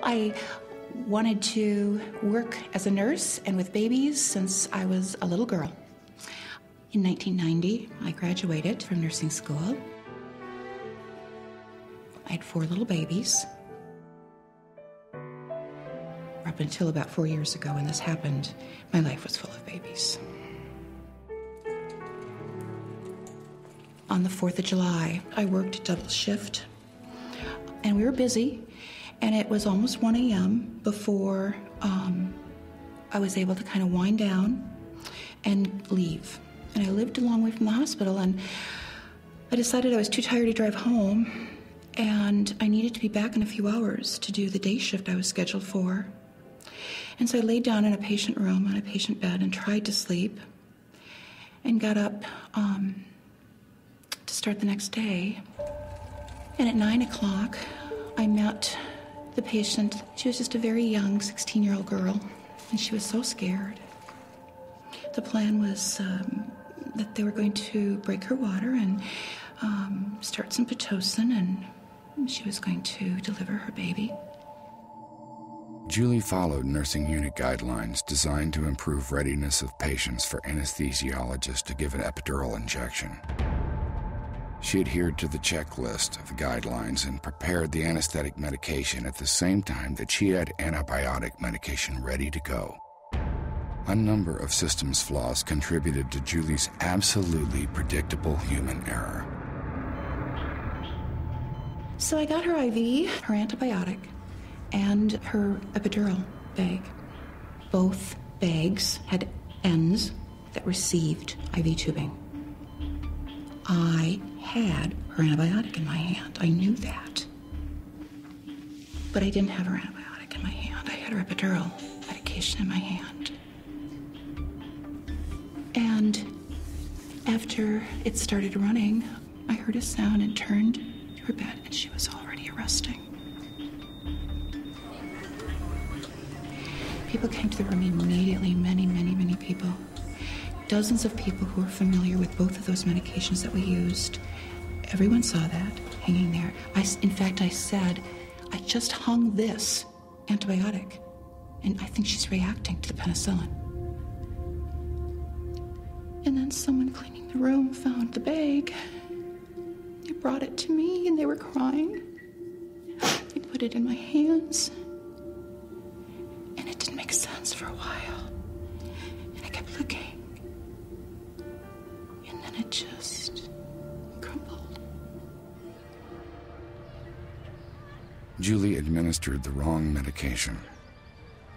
I wanted to work as a nurse and with babies since I was a little girl. In 1990, I graduated from nursing school. I had 4 little babies. Up until about 4 years ago when this happened, my life was full of babies. On the 4th of July, I worked a double shift, and we were busy, and it was almost 1 a.m. before I was able to kind of wind down and leave. And I lived a long way from the hospital, and I decided I was too tired to drive home, and I needed to be back in a few hours to do the day shift I was scheduled for. And so I laid down in a patient room on a patient bed and tried to sleep, and got up to start the next day. And at 9 o'clock, I met the patient. She was just a very young 16-year-old girl, and she was so scared. The plan was that they were going to break her water and start some Pitocin, and she was going to deliver her baby. Julie followed nursing unit guidelines designed to improve readiness of patients for anesthesiologists to give an epidural injection. She adhered to the checklist of the guidelines and prepared the anesthetic medication at the same time that she had antibiotic medication ready to go. A number of systems flaws contributed to Julie's absolutely predictable human error. So I got her IV, her antibiotic, and her epidural bag. Both bags had ends that received IV tubing. I had her antibiotic in my hand. I knew that. But I didn't have her antibiotic in my hand. I had her epidural medication in my hand. And after it started running, I heard a sound and turned to her bed, and she was already arresting. People came to the room immediately, many people. Dozens of people who were familiar with both of those medications that we used. Everyone saw that hanging there. In fact, I said, I just hung this antibiotic, and I think she's reacting to the penicillin. And then someone cleaning the room found the bag. They brought it to me, and they were crying. They put it in my hands. And it didn't make sense for a while. And I kept looking. And then it just crumbled. Julie administered the wrong medication.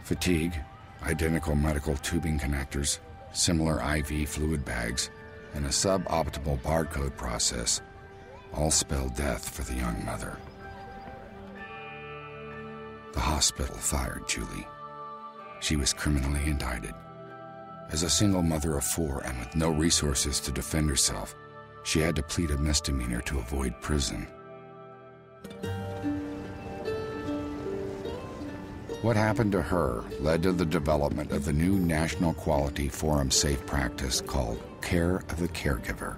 Fatigue, identical medical tubing connectors, similar IV fluid bags, and a suboptimal barcode process all spelled death for the young mother. The hospital fired Julie. She was criminally indicted. As a single mother of 4 and with no resources to defend herself, she had to plead a misdemeanor to avoid prison. What happened to her led to the development of the new National Quality Forum Safe Practice called Care of the Caregiver.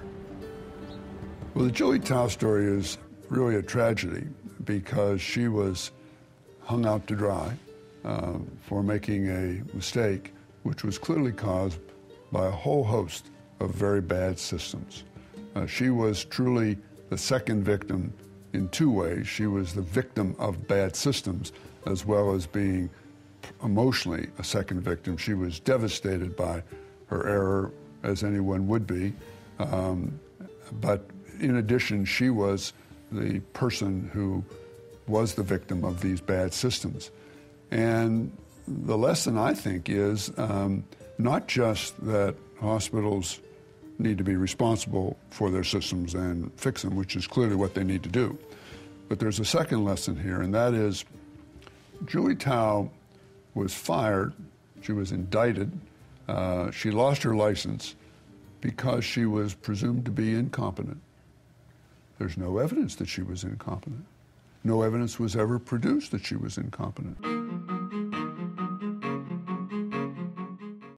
Well, the Julie Tao story is really a tragedy because she was hung out to dry for making a mistake which was clearly caused by a whole host of very bad systems. She was truly the second victim in 2 ways. She was the victim of bad systems as well as being emotionally a second victim. She was devastated by her error, as anyone would be. But in addition, she was the person who was the victim of these bad systems. And the lesson, I think, is not just that hospitals need to be responsible for their systems and fix them, which is clearly what they need to do. But there's a second lesson here, and that is Julie Tao was fired, she was indicted, she lost her license because she was presumed to be incompetent. There's no evidence that she was incompetent. No evidence was ever produced that she was incompetent.